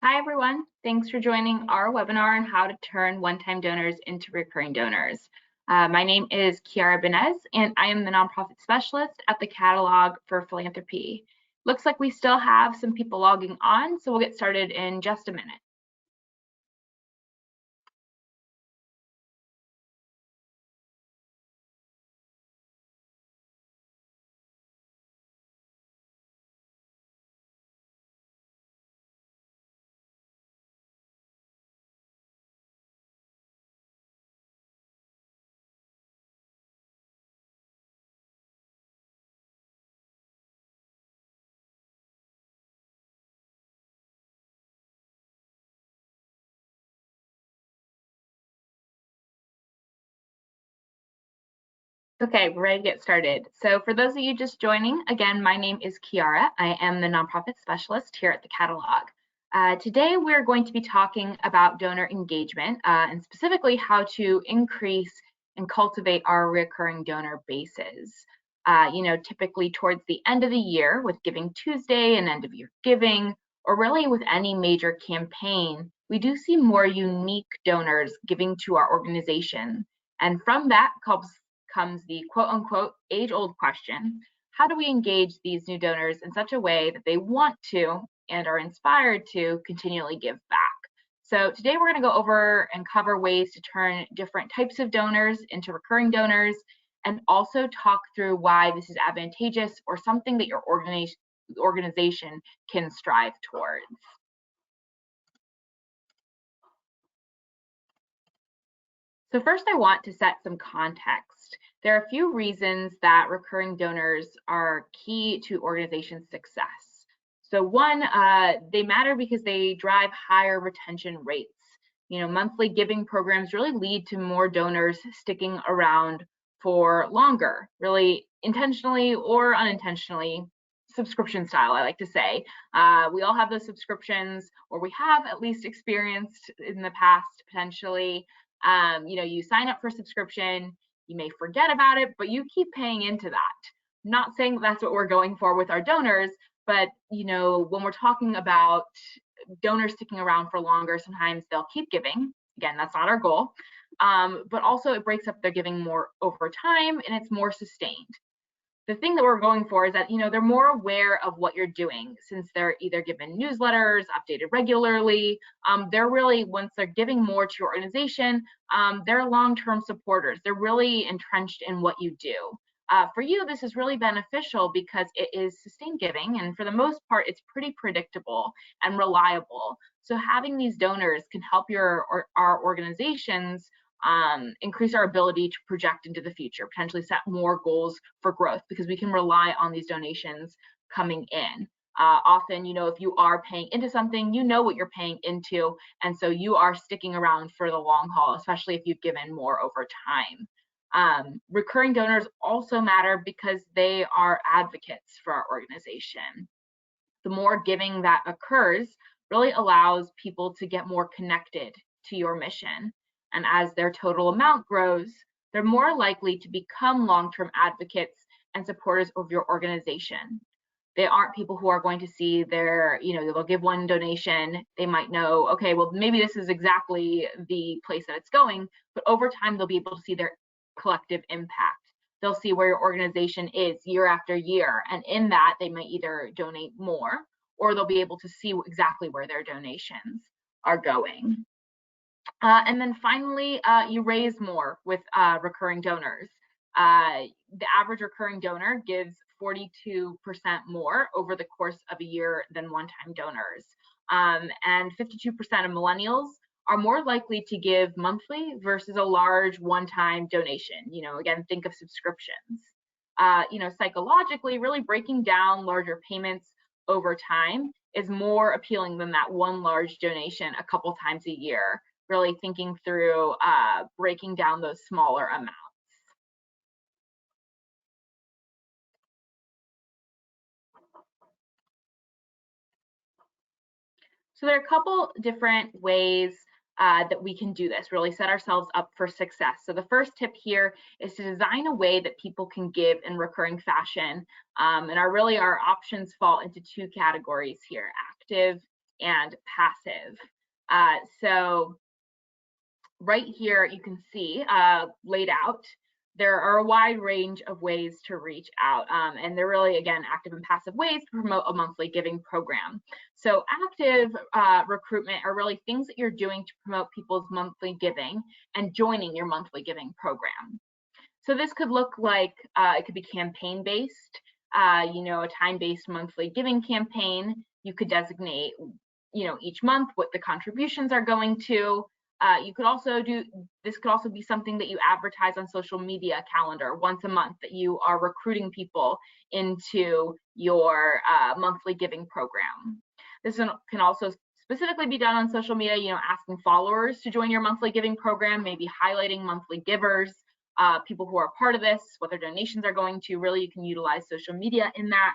Hi, everyone. Thanks for joining our webinar on how to turn one-time donors into recurring donors. My name is Kiara Benez, and I am the nonprofit specialist at the Catalog for Philanthropy. Looks like we still have some people logging on, so we'll get started in just a minute. Okay, we're ready to get started. So for those of you just joining, again, my name is Kiara. I am the nonprofit specialist here at the Catalog. Today, we're going to be talking about donor engagement and specifically how to increase and cultivate our recurring donor bases. Typically towards the end of the year with Giving Tuesday and end of year giving, or really with any major campaign, we do see more unique donors giving to our organization. And from that comes the quote unquote age old question: how do we engage these new donors in such a way that they want to and are inspired to continually give back? So today we're going to go over and cover ways to turn different types of donors into recurring donors, and also talk through why this is advantageous or something that your organization can strive towards. So first, I want to set some context. There are a few reasons that recurring donors are key to organization success. So one, they matter because they drive higher retention rates. Monthly giving programs really lead to more donors sticking around for longer, really intentionally or unintentionally, subscription style, I like to say. We all have those subscriptions, or we have at least experienced in the past potentially. You sign up for a subscription, you may forget about it, but you keep paying into that. I'm not saying that's what we're going for with our donors, but when we're talking about donors sticking around for longer, sometimes they'll keep giving. Again, that's not our goal. But also it breaks up their giving more over time and it's more sustained. The thing that we're going for is that they're more aware of what you're doing, since they're either given newsletters updated regularly. They're really, once they're giving more to your organization, they're long-term supporters. They're really entrenched in what you do. For you, this is really beneficial because it is sustained giving, and for the most part it's pretty predictable and reliable. So having these donors can help our organizations increase our ability to project into the future, potentially set more goals for growth, because we can rely on these donations coming in. Often, if you are paying into something, you know what you're paying into, and so you are sticking around for the long haul, especially if you've given more over time. Recurring donors also matter because they are advocates for our organization. The more giving that occurs really allows people to get more connected to your mission. And as their total amount grows, they're more likely to become long-term advocates and supporters of your organization. They aren't people who are going to see they'll give one donation, they might know, okay, well, maybe this is exactly the place that it's going, but over time, they'll be able to see their collective impact. They'll see where your organization is year after year, and in that, they might either donate more, or they'll be able to see exactly where their donations are going. And then finally, you raise more with recurring donors. The average recurring donor gives 42% more over the course of a year than one-time donors. And 52% of millennials are more likely to give monthly versus a large one-time donation. Again, think of subscriptions. Psychologically, really breaking down larger payments over time is more appealing than that one large donation a couple times a year. Really thinking through breaking down those smaller amounts. So there are a couple different ways that we can do this, really set ourselves up for success. So the first tip here is to design a way that people can give in recurring fashion. And our options fall into two categories here: active and passive. So right here, you can see laid out, there are a wide range of ways to reach out. And they're really, again, active and passive ways to promote a monthly giving program. So active recruitment are really things that you're doing to promote people's monthly giving and joining your monthly giving program. So this could look like, it could be campaign-based, a time-based monthly giving campaign. You could designate, each month what the contributions are going to. You could also this could also be something that you advertise on social media calendar once a month, that you are recruiting people into your monthly giving program. This can also specifically be done on social media, asking followers to join your monthly giving program, maybe highlighting monthly givers, people who are part of this, what their donations are going to. Really, you can utilize social media in that.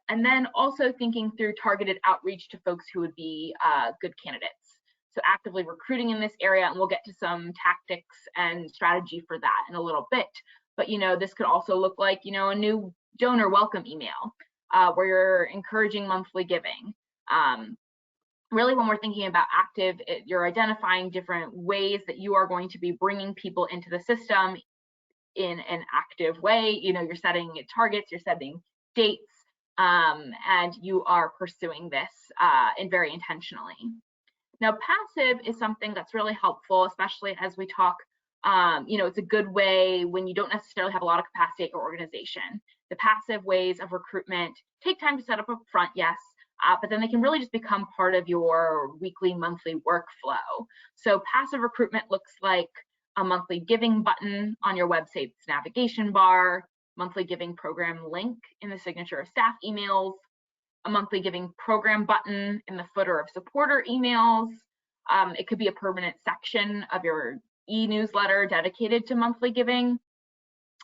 And then also thinking through targeted outreach to folks who would be good candidates. So actively recruiting in this area, and we'll get to some tactics and strategy for that in a little bit. But this could also look like a new donor welcome email where you're encouraging monthly giving. Really, when we're thinking about active, you're identifying different ways that you are going to be bringing people into the system in an active way. You're setting targets, you're setting dates, and you are pursuing this and very intentionally. Now, passive is something that's really helpful, especially as we talk, it's a good way when you don't necessarily have a lot of capacity at your organization. The passive ways of recruitment take time to set up up front, yes, but then they can really just become part of your weekly, monthly workflow. So passive recruitment looks like a monthly giving button on your website's navigation bar, monthly giving program link in the signature of staff emails, a monthly giving program button in the footer of supporter emails. It could be a permanent section of your e-newsletter dedicated to monthly giving.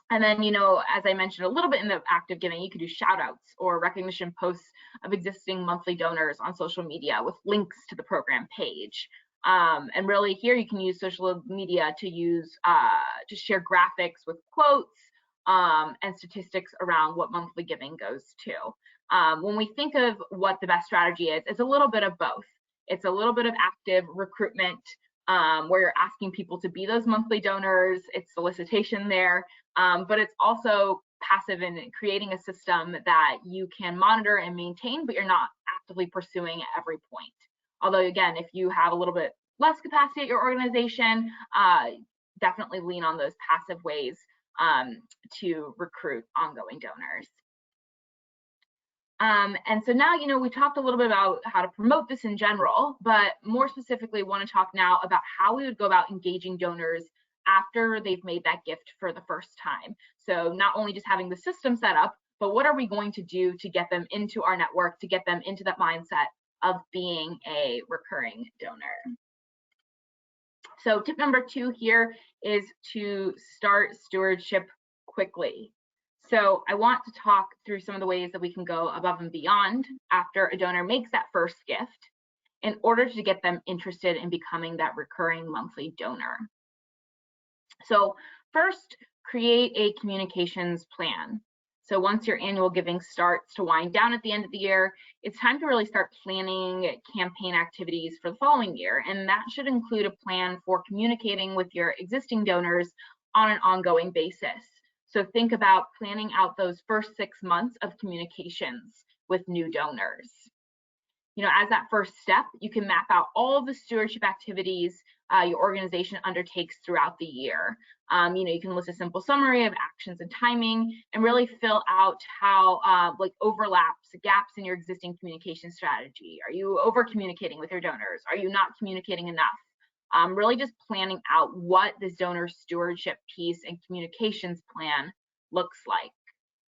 And then, as I mentioned a little bit in the active giving, you could do shout outs or recognition posts of existing monthly donors on social media with links to the program page. And really here you can use social media to share graphics with quotes and statistics around what monthly giving goes to. When we think of what the best strategy is, it's a little bit of both. It's a little bit of active recruitment where you're asking people to be those monthly donors, it's solicitation there, but it's also passive in creating a system that you can monitor and maintain, but you're not actively pursuing at every point. Although, again, if you have a little bit less capacity at your organization, definitely lean on those passive ways to recruit ongoing donors. And so now, we talked a little bit about how to promote this in general, but more specifically want to talk now about how we would go about engaging donors after they've made that gift for the first time. So not only just having the system set up, but what are we going to do to get them into our network, to get them into that mindset of being a recurring donor. So tip number 2 here is to start stewardship quickly. So I want to talk through some of the ways that we can go above and beyond after a donor makes that first gift in order to get them interested in becoming that recurring monthly donor. So first, create a communications plan. So once your annual giving starts to wind down at the end of the year, it's time to really start planning campaign activities for the following year. And that should include a plan for communicating with your existing donors on an ongoing basis. So think about planning out those first 6 months of communications with new donors. As that first step, you can map out all of the stewardship activities your organization undertakes throughout the year. You can list a simple summary of actions and timing and really fill out how overlaps, gaps in your existing communication strategy. Are you over communicating with your donors? Are you not communicating enough? Really just planning out what this donor stewardship piece and communications plan looks like.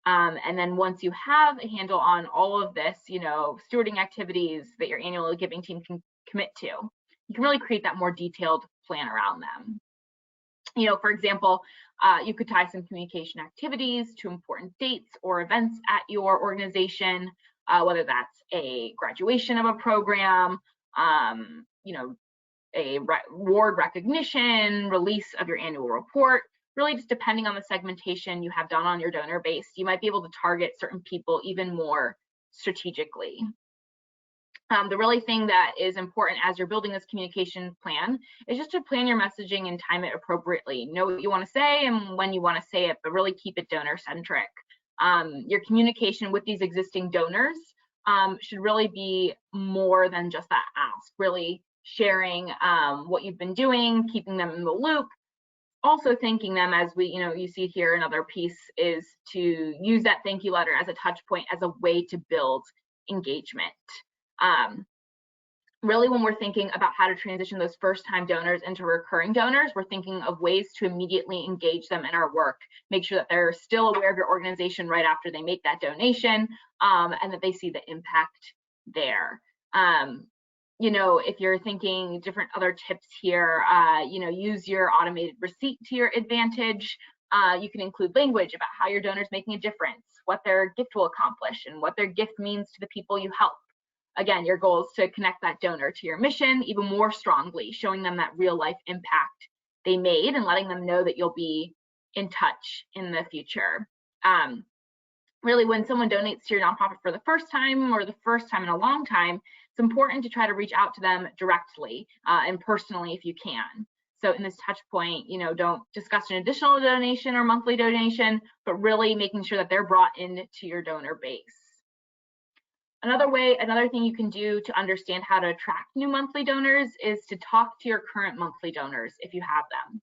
And then once you have a handle on all of this, stewarding activities that your annual giving team can commit to, you can really create that more detailed plan around them. For example, you could tie some communication activities to important dates or events at your organization, whether that's a graduation of a program, a award recognition, release of your annual report. Really just depending on the segmentation you have done on your donor base, you might be able to target certain people even more strategically. The really thing that is important as you're building this communication plan is just to plan your messaging and time it appropriately. Know what you want to say and when you want to say it, but really keep it donor centric. Your communication with these existing donors should really be more than just that ask, really sharing what you've been doing, keeping them in the loop, also thanking them, as you see here another piece is to use that thank you letter as a touch point, as a way to build engagement. Really, when we're thinking about how to transition those first-time donors into recurring donors, we're thinking of ways to immediately engage them in our work, make sure that they're still aware of your organization right after they make that donation, and that they see the impact there. If you're thinking different other tips here, use your automated receipt to your advantage. You can include language about how your donor's making a difference, what their gift will accomplish, and what their gift means to the people you help. Again, your goal is to connect that donor to your mission even more strongly, showing them that real life impact they made and letting them know that you'll be in touch in the future. Really, when someone donates to your nonprofit for the first time or the first time in a long time, it's important to try to reach out to them directly and personally if you can. So in this touch point, don't discuss an additional donation or monthly donation, but really making sure that they're brought into your donor base. Another thing you can do to understand how to attract new monthly donors is to talk to your current monthly donors if you have them.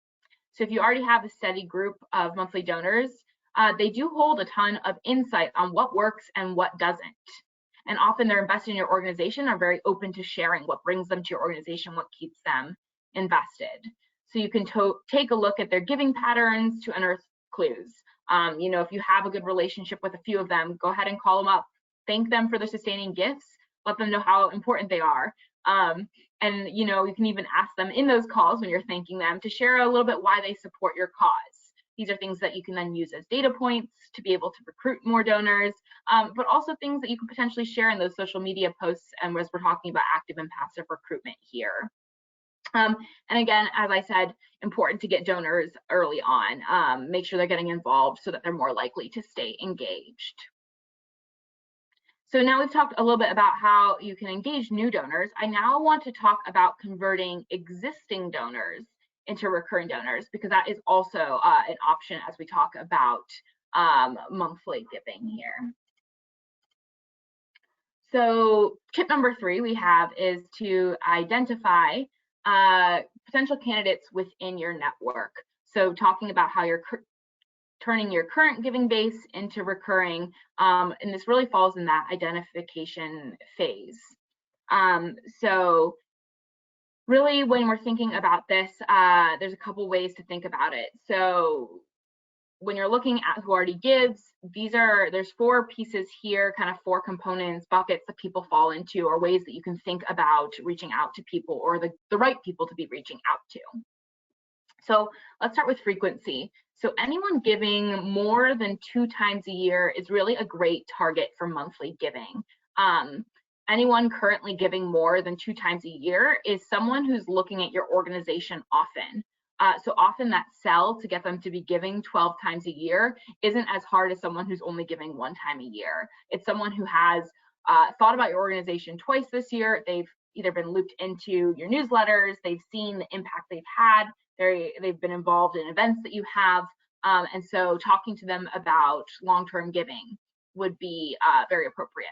So if you already have a steady group of monthly donors, they do hold a ton of insight on what works and what doesn't. And often they're invested in your organization, are very open to sharing what brings them to your organization, what keeps them invested. So you can take a look at their giving patterns to unearth clues. If you have a good relationship with a few of them, go ahead and call them up, thank them for their sustaining gifts, let them know how important they are. And you can even ask them in those calls when you're thanking them to share a little bit why they support your cause. These are things that you can then use as data points to be able to recruit more donors, but also things that you can potentially share in those social media posts, and as we're talking about active and passive recruitment here. And again, as I said, important to get donors early on. Make sure they're getting involved so that they're more likely to stay engaged. So now we've talked a little bit about how you can engage new donors. I now want to talk about converting existing donors into recurring donors, because that is also an option as we talk about monthly giving here. So tip number 3 we have is to identify potential candidates within your network. So talking about how you're turning your current giving base into recurring, and this really falls in that identification phase. So really, when we're thinking about this, there's a couple ways to think about it. So when you're looking at who already gives, there's 4 pieces here, kind of 4 components, buckets that people fall into, or ways that you can think about reaching out to people, or the right people to be reaching out to. So let's start with frequency. So anyone giving more than 2 times a year is really a great target for monthly giving. Anyone currently giving more than 2 times a year is someone who's looking at your organization often. So often that sell to get them to be giving 12 times a year isn't as hard as someone who's only giving 1 time a year. It's someone who has thought about your organization twice this year. They've either been looped into your newsletters, they've seen the impact they've had, they've been involved in events that you have, and so talking to them about long-term giving would be very appropriate.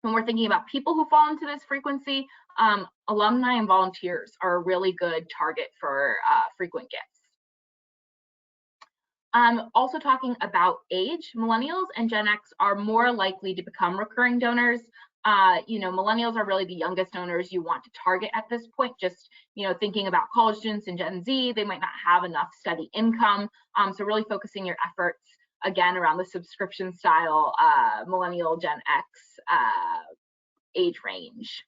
When we're thinking about people who fall into this frequency, alumni and volunteers are a really good target for frequent gifts. Also talking about age, millennials and Gen X are more likely to become recurring donors. Millennials are really the youngest donors you want to target at this point. Just, thinking about college students and Gen Z, they might not have enough steady income. So really focusing your efforts, again, around the subscription style, millennial, Gen X age range.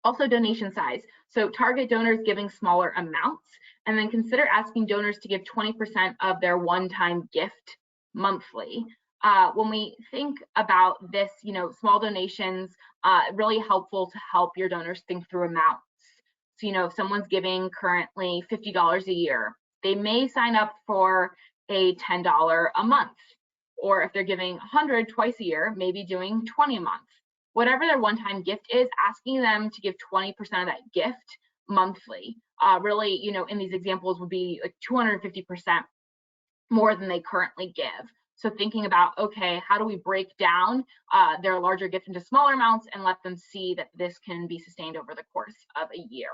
Also donation size. So target donors giving smaller amounts, and then consider asking donors to give 20% of their one-time gift monthly. When we think about this, small donations, really helpful to help your donors think through amounts. So, if someone's giving currently $50 a year, they may sign up for a $10 a month. Or if they're giving 100 twice a year, maybe doing 20 a month. whatever their one-time gift is, asking them to give 20% of that gift monthly. Really, in these examples would be like 250% more than they currently give. So thinking about, okay, how do we break down their larger gift into smaller amounts and let them see that this can be sustained over the course of a year.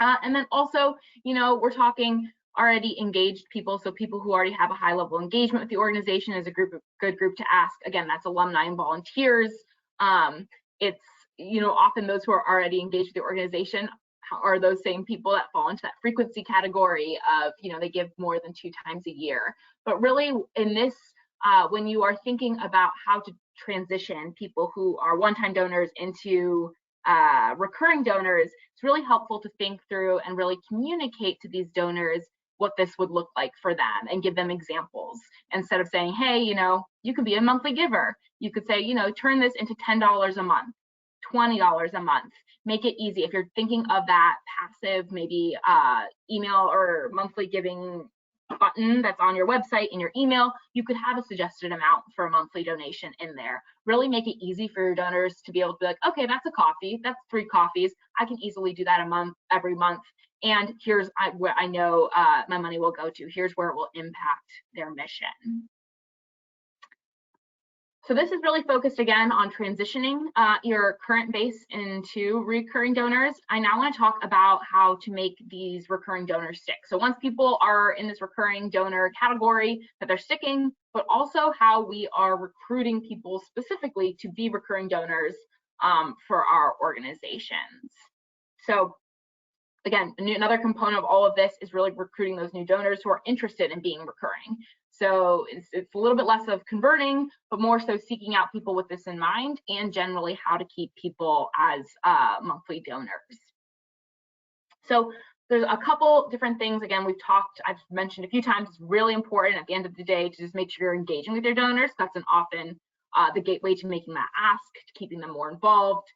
And then also, we're talking already engaged people, so people who already have a high level engagement with the organization is a good group to ask. Again, that's alumni and volunteers. It's often those who are already engaged with the organization are those same people that fall into that frequency category of they give more than 2 times a year. But really in this, when you are thinking about how to transition people who are one-time donors into recurring donors, it's really helpful to think through and really communicate to these donors what this would look like for them and give them examples. Instead of saying, hey, you can be a monthly giver, you could say, turn this into $10 a month, $20 a month. Make it easy. If you're thinking of that passive, maybe email or monthly giving button that's on your website in your email, you could have a suggested amount for a monthly donation in there. Really make it easy for your donors to be able to be like, okay, that's a coffee, that's 3 coffees. I can easily do that every month. And here's where I know my money will go to. Here's where it will impact their mission. So this is really focused again on transitioning your current base into recurring donors. I now want to talk about how to make these recurring donors stick. So once people are in this recurring donor category, that they're sticking, but also how we are recruiting people specifically to be recurring donors for our organizations. So again, another component of all of this is really recruiting those new donors who are interested in being recurring. So it's a little bit less of converting, but more so seeking out people with this in mind, and generally how to keep people as monthly donors. So there's a couple different things. Again, I've mentioned a few times, it's really important at the end of the day to just make sure you're engaging with your donors. That's often the gateway to making that ask, to keeping them more involved,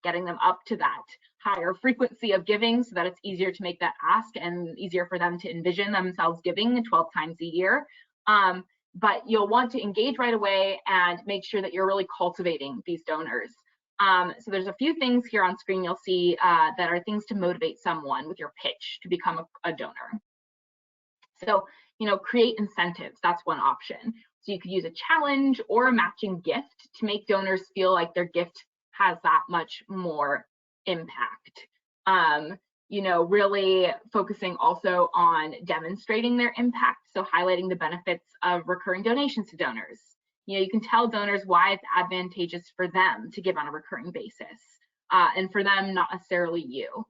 getting them up to that higher frequency of giving so that it's easier to make that ask and easier for them to envision themselves giving 12 times a year. But you'll want to engage right away and make sure that you're really cultivating these donors. So there's a few things here on screen you'll see that are things to motivate someone with your pitch to become a donor. So, create incentives, that's one option. So you could use a challenge or a matching gift to make donors feel like their gift has that much more impact. Really focusing also on demonstrating their impact. So highlighting the benefits of recurring donations to donors. You can tell donors why it's advantageous for them to give on a recurring basis, and for them, not necessarily you.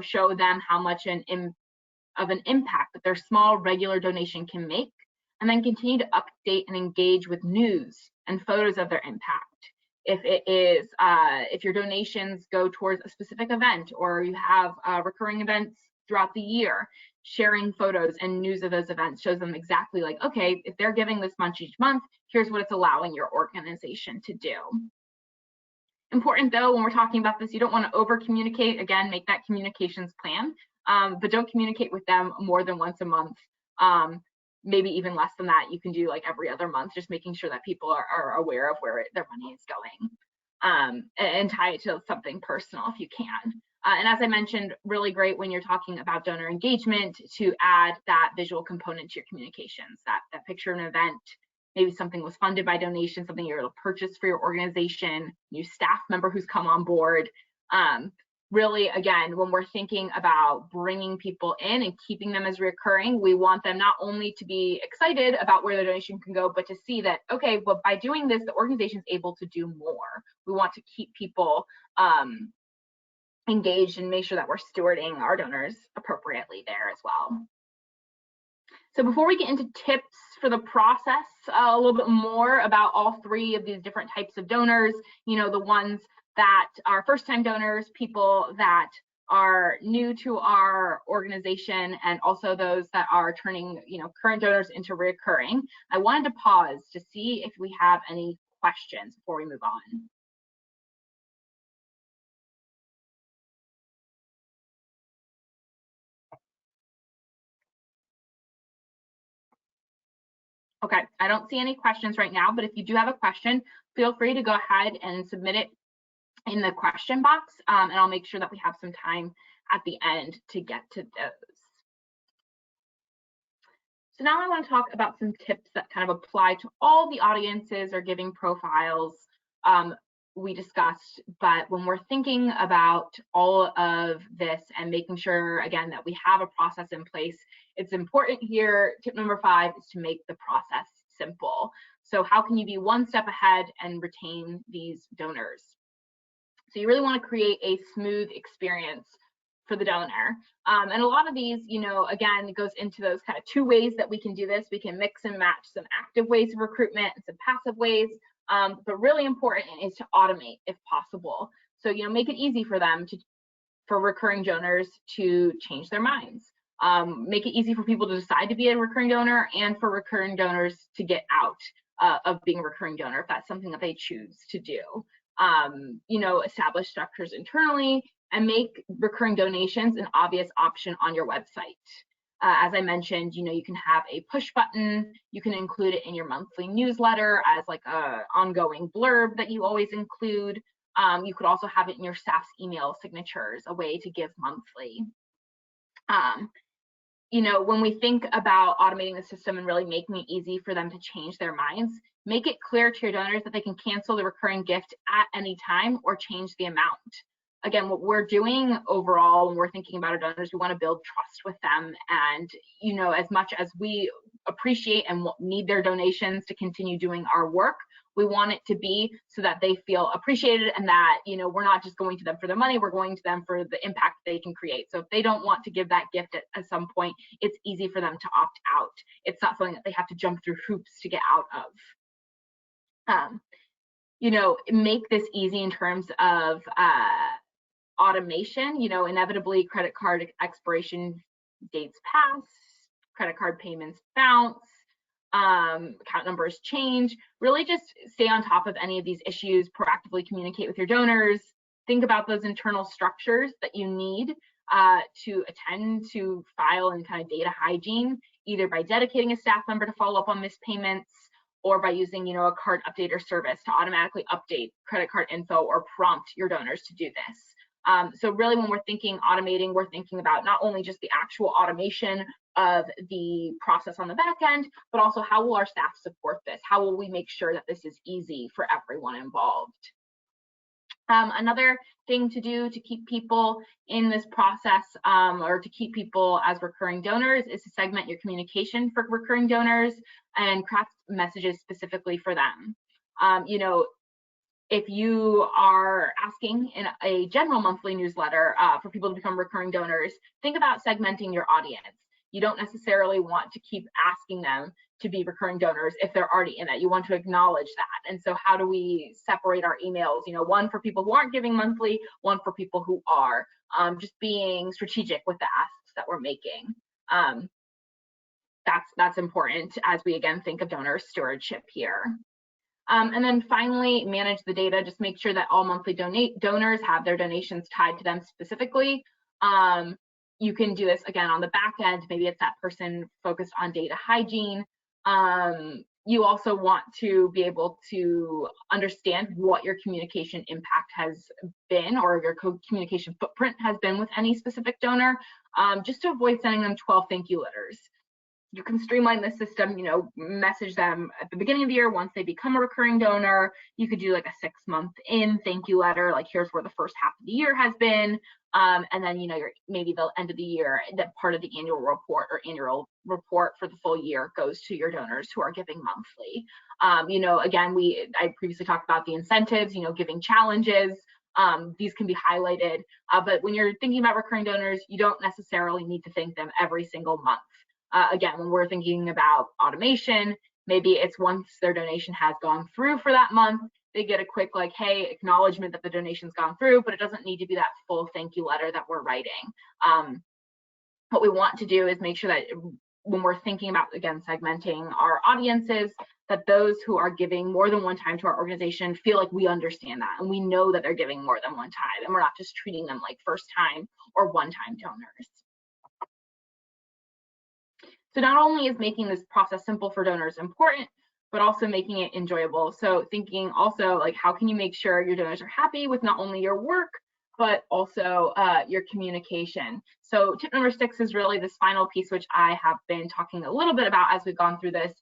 Show them how much of an impact that their small regular donation can make, and then continue to update and engage with news and photos of their impact. If your donations go towards a specific event, or you have recurring events throughout the year, sharing photos and news of those events shows them exactly like, okay, if they're giving this much each month, here's what it's allowing your organization to do. Important though, when we're talking about this, you don't want to over communicate. Again, make that communications plan, but don't communicate with them more than once a month. Maybe even less than that. You can do like every other month, just making sure that people are aware of where their money is going, and tie it to something personal if you can. And as I mentioned, really great when you're talking about donor engagement to add that visual component to your communications, that picture of an event, maybe something was funded by donation, something you're able to purchase for your organization, new staff member who's come on board. Really, again, when we're thinking about bringing people in and keeping them as recurring, we want them not only to be excited about where the donation can go, but to see that, okay, well, by doing this, the organization is able to do more. We want to keep people engaged and make sure that we're stewarding our donors appropriately there as well. So before we get into tips for the process, a little bit more about all 3 of these different types of donors, the ones that are first-time donors, people that are new to our organization, and also those that are turning, current donors into recurring. I wanted to pause to see if we have any questions before we move on. Okay, I don't see any questions right now, but if you do have a question, feel free to go ahead and submit it in the question box, and I'll make sure that we have some time at the end to get to those. So now I want to talk about some tips that kind of apply to all the audiences or giving profiles we discussed, but when we're thinking about all of this and making sure, again, that we have a process in place, it's important here, tip number 5 is to make the process simple. So how can you be one step ahead and retain these donors? So you really want to create a smooth experience for the donor. And a lot of these, again, it goes into those kind of 2 ways that we can do this. We can mix and match some active ways of recruitment and some passive ways. But really important is to automate if possible. So, make it easy for them for recurring donors to change their minds. Make it easy for people to decide to be a recurring donor and for recurring donors to get out of being a recurring donor if that's something that they choose to do. Establish structures internally and make recurring donations an obvious option on your website. As I mentioned, you can have a push button. You can include it in your monthly newsletter as like a ongoing blurb that you always include. You could also have it in your staff's email signatures, a way to give monthly. When we think about automating the system and really making it easy for them to change their minds, make it clear to your donors that they can cancel the recurring gift at any time or change the amount. Again, what we're doing overall when we're thinking about our donors, we want to build trust with them. And, as much as we appreciate and need their donations to continue doing our work, we want it to be so that they feel appreciated and that, we're not just going to them for the money, we're going to them for the impact they can create. So if they don't want to give that gift at some point, it's easy for them to opt out. It's not something that they have to jump through hoops to get out of. Make this easy in terms of automation. Inevitably credit card expiration dates pass, credit card payments bounce, account numbers change. Really just stay on top of any of these issues, proactively communicate with your donors, think about those internal structures that you need to attend to file and kind of data hygiene, either by dedicating a staff member to follow up on missed payments or by using, a card updater service to automatically update credit card info or prompt your donors to do this. So really when we're thinking automating, we're thinking about not only just the actual automation of the process on the back end, but also how will our staff support this? How will we make sure that this is easy for everyone involved? Another thing to do to keep people in this process or to keep people as recurring donors is to segment your communication for recurring donors and craft messages specifically for them. If you are asking in a general monthly newsletter for people to become recurring donors, think about segmenting your audience. You don't necessarily want to keep asking them to be recurring donors if they're already in it. You want to acknowledge that. And so how do we separate our emails? One for people who aren't giving monthly, one for people who are. Just being strategic with the asks that we're making. That's important as we, again, think of donor stewardship here. And then finally, manage the data. Just make sure that all monthly donors have their donations tied to them specifically. You can do this, again, on the back end. Maybe it's that person focused on data hygiene. You also want to be able to understand what your communication impact has been or your communication footprint has been with any specific donor, just to avoid sending them 12 thank you letters. You can streamline the system, message them at the beginning of the year once they become a recurring donor. You could do like a 6-month in thank you letter, like here's where the first half of the year has been. And then, maybe the end of the year, that part of the annual report or annual report for the full year goes to your donors who are giving monthly. Again, I previously talked about the incentives, giving challenges. These can be highlighted, but when you're thinking about recurring donors, you don't necessarily need to thank them every single month. Again, when we're thinking about automation, maybe it's once their donation has gone through for that month, they get a quick like, hey, acknowledgement that the donation's gone through, but it doesn't need to be that full thank you letter that we're writing. What we want to do is make sure that when we're thinking about, again, segmenting our audiences, that those who are giving more than one time to our organization feel like we understand that and we know that they're giving more than one time and we're not just treating them like first time or one-time donors. So not only is making this process simple for donors important, but also making it enjoyable. So thinking also like, how can you make sure your donors are happy with not only your work, but also your communication. So tip number 6 is really this final piece, which I have been talking a little bit about as we've gone through this,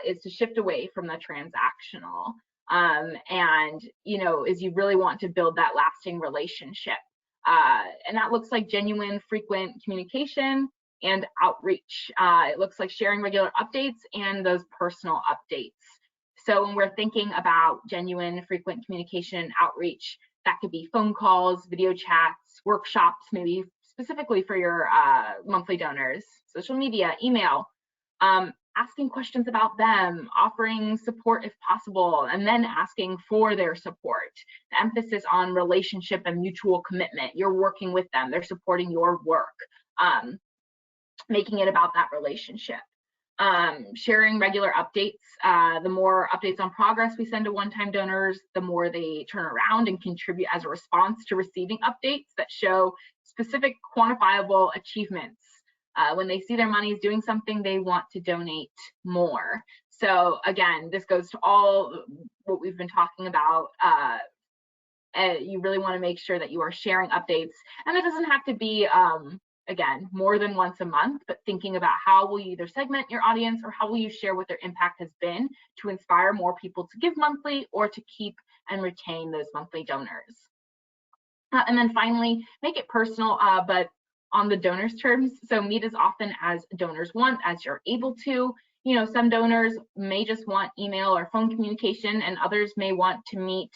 is to shift away from the transactional. And, you know, is you really want to build that lasting relationship. And that looks like genuine, frequent communication and outreach. It looks like sharing regular updates and those personal updates. So when we're thinking about genuine, frequent communication and outreach, that could be phone calls, video chats, workshops, maybe specifically for your monthly donors, social media, email, asking questions about them, offering support if possible, and then asking for their support. The emphasis on relationship and mutual commitment. You're working with them, they're supporting your work, making it about that relationship. Sharing regular updates. The more updates on progress we send to one-time donors, the more they turn around and contribute as a response to receiving updates that show specific quantifiable achievements. When they see their money is doing something, they want to donate more. So again, this goes to all what we've been talking about. You really want to make sure that you are sharing updates, and it doesn't have to be again, more than once a month, but thinking about how will you either segment your audience or how will you share what their impact has been to inspire more people to give monthly or to keep and retain those monthly donors. And then finally, make it personal, but on the donors' terms. So meet as often as donors want, as you're able to. You know, some donors may just want email or phone communication, and others may want to meet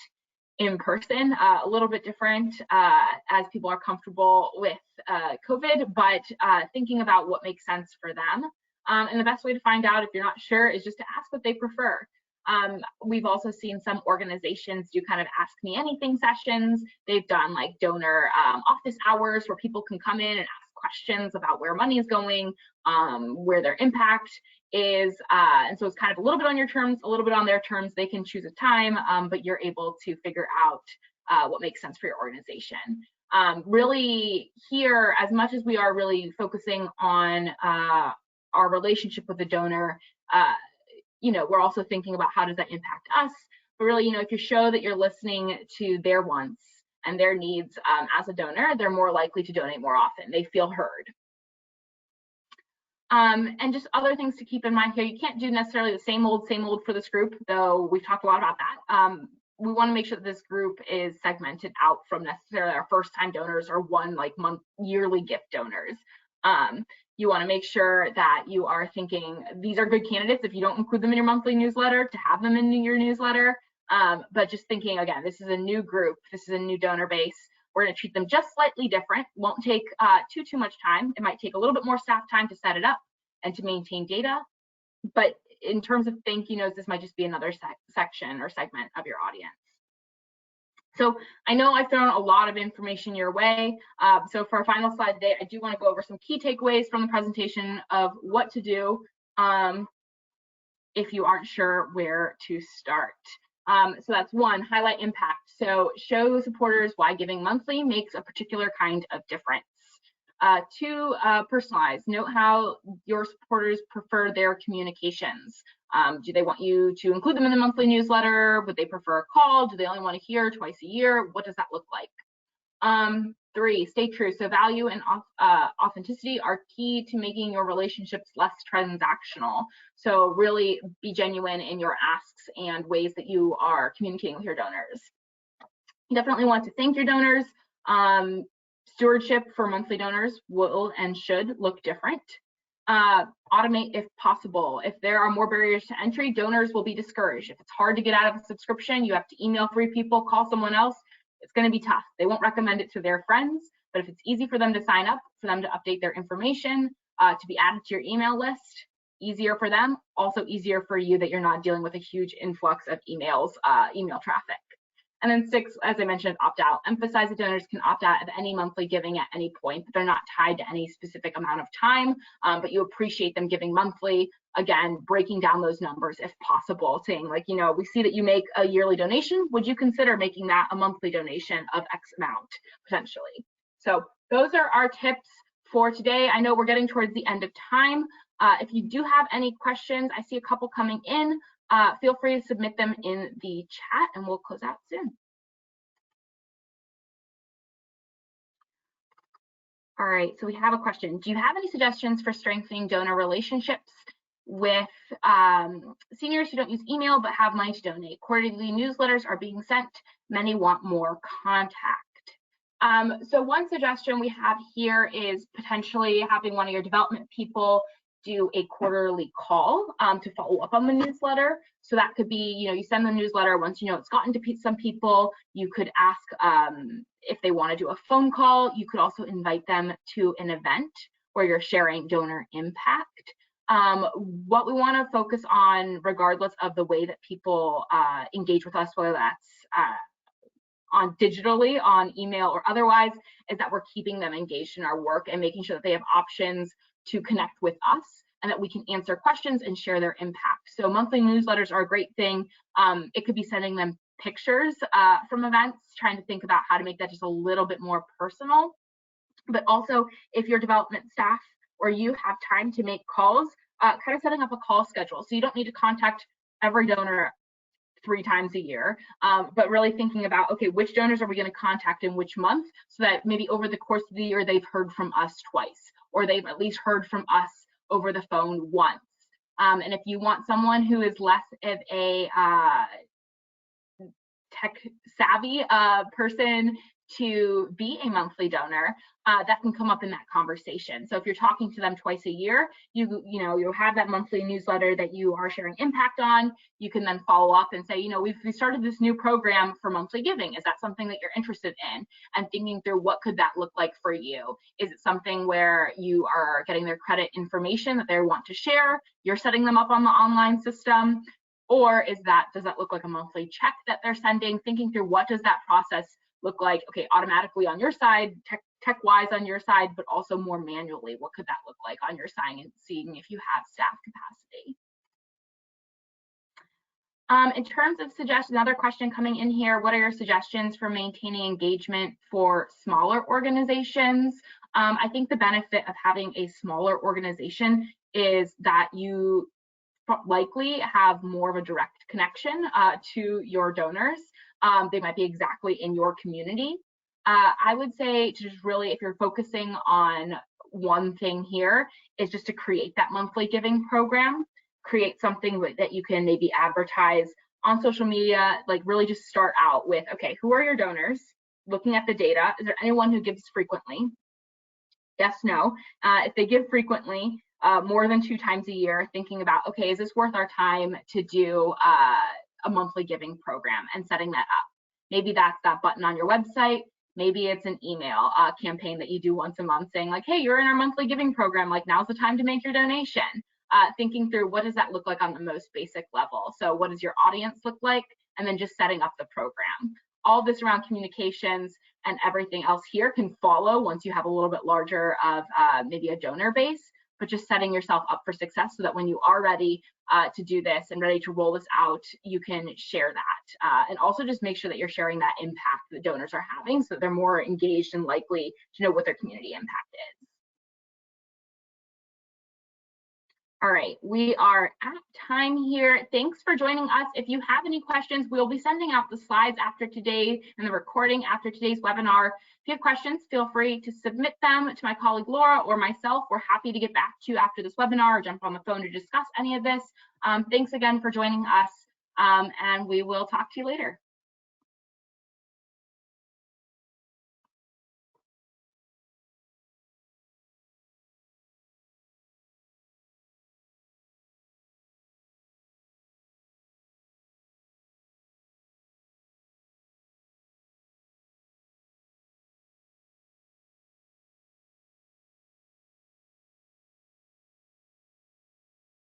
in person, a little bit different as people are comfortable with COVID, but thinking about what makes sense for them. And the best way to find out if you're not sure is just to ask what they prefer. We've also seen some organizations do kind of ask me anything sessions. They've done like donor office hours where people can come in and ask questions about where money is going, where their impact is. And so it's kind of a little bit on your terms, a little bit on their terms. They can choose a time, but you're able to figure out what makes sense for your organization. Really here, as much as we are really focusing on our relationship with the donor, you know, we're also thinking about how does that impact us. But really, you know, if you show that you're listening to their wants and their needs as a donor, they're more likely to donate more often. They feel heard. And just other things to keep in mind here, you can't do necessarily the same old for this group, though we've talked a lot about that. We want to make sure that this group is segmented out from necessarily our first-time donors or one like yearly gift donors. You want to make sure that you are thinking these are good candidates if you don't include them in your monthly newsletter, to have them in your newsletter. But just thinking, again, this is a new group, this is a new donor base. We're going to treat them just slightly different. Won't take too much time. It might take a little bit more staff time to set it up and to maintain data. But in terms of thank you notes, this might just be another section or segment of your audience. So I know I've thrown a lot of information your way. So for our final slide today, I do want to go over some key takeaways from the presentation of what to do if you aren't sure where to start. So that's 1, highlight impact. So show supporters why giving monthly makes a particular kind of difference. 2, personalize. Note how your supporters prefer their communications. Do they want you to include them in the monthly newsletter? Would they prefer a call? Do they only want to hear twice a year? What does that look like? 3, stay true. So value and authenticity are key to making your relationships less transactional. So really be genuine in your asks and ways that you are communicating with your donors. You definitely want to thank your donors. Stewardship for monthly donors will and should look different. Automate if possible. If there are more barriers to entry, donors will be discouraged. If it's hard to get out of a subscription, you have to email 3 people, call someone else, it's going to be tough. They won't recommend it to their friends, but if it's easy for them to sign up, for them to update their information, to be added to your email list, easier for them, also easier for you that you're not dealing with a huge influx of emails, email traffic. And then 6, as I mentioned, opt out. Emphasize that donors can opt out of any monthly giving at any point, but they're not tied to any specific amount of time, but you appreciate them giving monthly. Again, breaking down those numbers if possible, saying like, you know, we see that you make a yearly donation. Would you consider making that a monthly donation of X amount potentially? So those are our tips for today. I know we're getting towards the end of time. If you do have any questions, I see a couple coming in. feel free to submit them in the chat and we'll close out soon. All right, so we have a question. Do you have any suggestions for strengthening donor relationships with seniors who don't use email but have money to donate? Quarterly newsletters are being sent. Many want more contact. So one suggestion we have here is potentially having one of your development people do a quarterly call to follow up on the newsletter. So that could be, you send the newsletter once you know it's gotten to some people. You could ask if they want to do a phone call. You could also invite them to an event where you're sharing donor impact. What we want to focus on, regardless of the way that people engage with us, whether that's on digitally, on email or otherwise, is that we're keeping them engaged in our work and making sure that they have options to connect with us and that we can answer questions and share their impact. So monthly newsletters are a great thing. It could be sending them pictures from events, trying to think about how to make that just a little bit more personal. But also, if your development staff or you have time to make calls, kind of setting up a call schedule. So you don't need to contact every donor 3 times a year, but really thinking about, okay, which donors are we going to contact in which month, so that maybe over the course of the year they've heard from us twice, or they've at least heard from us over the phone once. And if you want someone who is less of a tech savvy person to be a monthly donor, that can come up in that conversation. So if you're talking to them twice a year, you'll have that monthly newsletter that you are sharing impact on. You can then follow up and say, we started this new program for monthly giving. Is that something that you're interested in? And thinking through what could that look like for you? Is it something where you are getting their credit information that they want to share? You're setting them up on the online system? Or does that look like a monthly check that they're sending? Thinking through what does that process look like, okay, automatically on your side, tech-wise on your side, but also more manually, what could that look like on your side, and seeing if you have staff capacity. In terms of suggestions, another question coming in here, what are your suggestions for maintaining engagement for smaller organizations? I think the benefit of having a smaller organization is that you likely have more of a direct connection to your donors. They might be exactly in your community. I would say to just really, if you're focusing on one thing here, is just to create that monthly giving program, create something that you can maybe advertise on social media, like really just start out with, okay, who are your donors? Looking at the data, is there anyone who gives frequently? Yes, no. If they give frequently, more than 2 times a year, thinking about, okay, is this worth our time to do a monthly giving program, and setting that up. Maybe that's that button on your website. Maybe it's an email campaign that you do once a month saying like, hey, you're in our monthly giving program, like now's the time to make your donation. Thinking through what does that look like on the most basic level. So what does your audience look like? And then just setting up the program. All this around communications and everything else here can follow once you have a little bit larger of maybe a donor base, but just setting yourself up for success so that when you are ready to do this and ready to roll this out, you can share that. And also just make sure that you're sharing that impact that donors are having, so that they're more engaged and likely to know what their community impact is. All right, we are at time here. Thanks for joining us. If you have any questions, we'll be sending out the slides after today and the recording after today's webinar. If you have questions, feel free to submit them to my colleague Laura or myself. We're happy to get back to you after this webinar or jump on the phone to discuss any of this. Thanks again for joining us, and we will talk to you later.